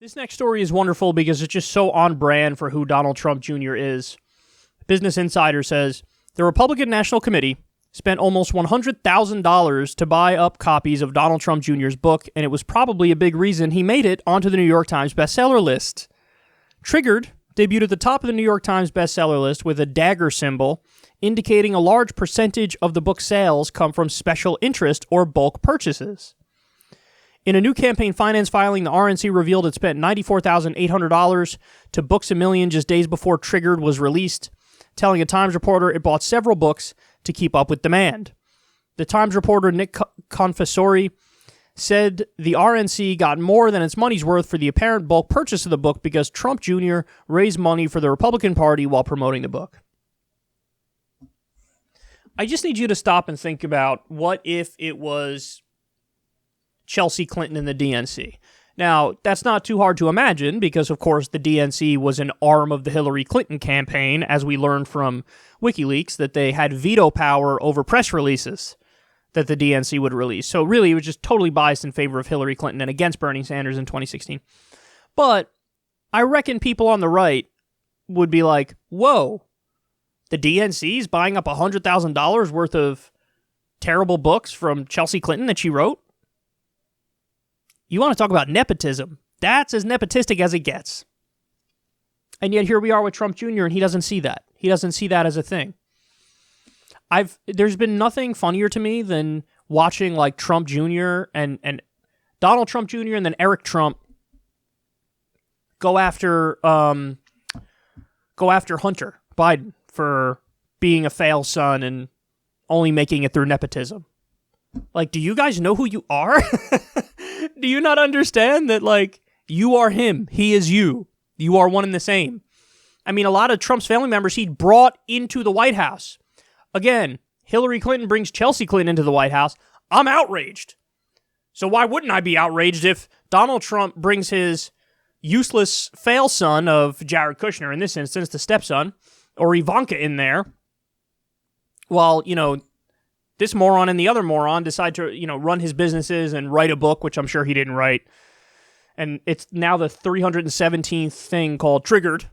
This next story is wonderful because it's just so on brand for who Donald Trump Jr. is. Business Insider says, the Republican National Committee spent almost $100,000 to buy up copies of Donald Trump Jr.'s book, and it was probably a big reason he made it onto the New York Times bestseller list. Triggered debuted at the top of the New York Times bestseller list with a dagger symbol, indicating a large percentage of the book's sales come from special interest or bulk purchases. In a new campaign finance filing, the RNC revealed it spent $94,800 to Books A Million just days before Triggered was released, telling a Times reporter it bought several books to keep up with demand. The Times reporter Nick Confessori said the RNC got more than its money's worth for the apparent bulk purchase of the book because Trump Jr. raised money for the Republican Party while promoting the book. I just need you to stop and think about what if it was Chelsea Clinton and the DNC. Now, that's not too hard to imagine because, of course, the DNC was an arm of the Hillary Clinton campaign, as we learned from WikiLeaks, that they had veto power over press releases that the DNC would release. So really, it was just totally biased in favor of Hillary Clinton and against Bernie Sanders in 2016. But I reckon people on the right would be like, whoa, the DNC's buying up $100,000 worth of terrible books from Chelsea Clinton that she wrote? You want to talk about nepotism? That's as nepotistic as it gets. And yet here we are with Trump Jr. and he doesn't see that. He doesn't see that as a thing. There's been nothing funnier to me than watching like Trump Jr. and Donald Trump Jr. and then Eric Trump go after Hunter Biden for being a Failson and only making it through nepotism. Like, do you guys know who you are? Do you not understand that, like, you are him, he is you. You are one and the same. I mean, a lot of Trump's family members he brought into the White House. Again, Hillary Clinton brings Chelsea Clinton into the White House. I'm outraged. So why wouldn't I be outraged if Donald Trump brings his useless fail son of Jared Kushner, in this instance, the stepson, or Ivanka in there, while, this moron and the other moron decide to, run his businesses and write a book, which I'm sure he didn't write. And it's now the 317th thing called Triggered,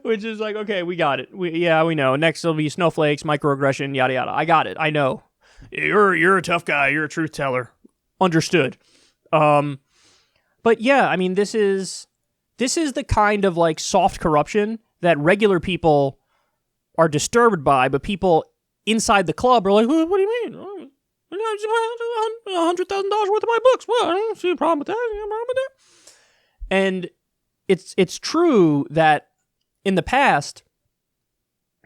which is like, okay, we got it. We know. Next will be snowflakes, microaggression, yada, yada. I got it. I know. You're a tough guy. You're a truth teller. Understood. But yeah, I mean, this is the kind of like soft corruption that regular people are disturbed by, but people inside the club are like, what do you mean? $100,000 worth of my books. Well, I don't see a problem with that. And it's true that in the past,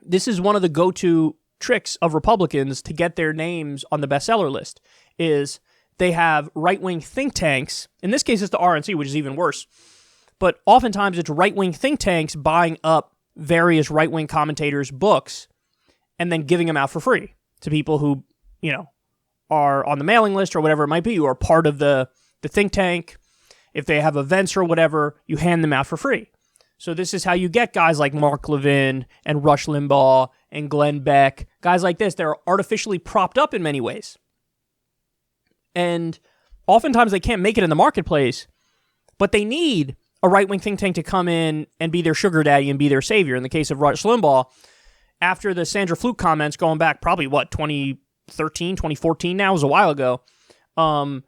this is one of the go-to tricks of Republicans to get their names on the bestseller list, is they have right-wing think tanks. In this case, it's the RNC, which is even worse. But oftentimes, it's right-wing think tanks buying up various right-wing commentators' books and then giving them out for free to people who, are on the mailing list or whatever it might be, who are part of the think tank. If they have events or whatever, you hand them out for free. So this is how you get guys like Mark Levin and Rush Limbaugh and Glenn Beck, guys like this. They're artificially propped up in many ways. And oftentimes they can't make it in the marketplace, but they need a right-wing think tank to come in and be their sugar daddy and be their savior. In the case of Rush Limbaugh, after the Sandra Fluke comments going back probably, 2013, 2014 now, it was a while ago, all of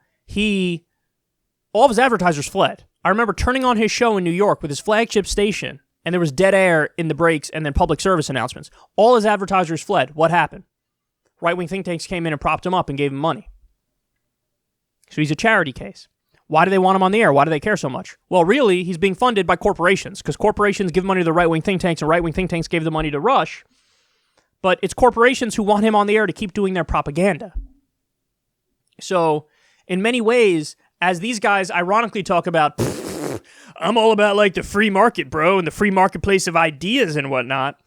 his advertisers fled. I remember turning on his show in New York with his flagship station, and there was dead air in the breaks and then public service announcements. All his advertisers fled. What happened? Right-wing think tanks came in and propped him up and gave him money. So he's a charity case. Why do they want him on the air? Why do they care so much? Well, really, he's being funded by corporations, because corporations give money to the right-wing think tanks, and right-wing think tanks gave the money to Rush. But it's corporations who want him on the air to keep doing their propaganda. So, in many ways, as these guys ironically talk about, I'm all about like the free market, bro, and the free marketplace of ideas and whatnot,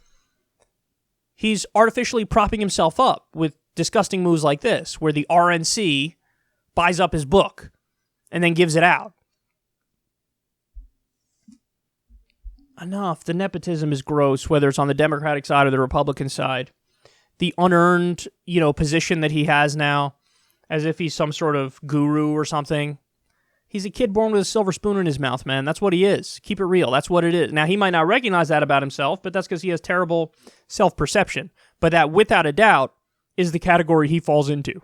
he's artificially propping himself up with disgusting moves like this, where the RNC buys up his book and then gives it out. Enough. The nepotism is gross, whether it's on the Democratic side or the Republican side. The unearned, position that he has now, as if he's some sort of guru or something. He's a kid born with a silver spoon in his mouth, man. That's what he is. Keep it real. That's what it is. Now, he might not recognize that about himself, but that's because he has terrible self-perception. But that, without a doubt, is the category he falls into.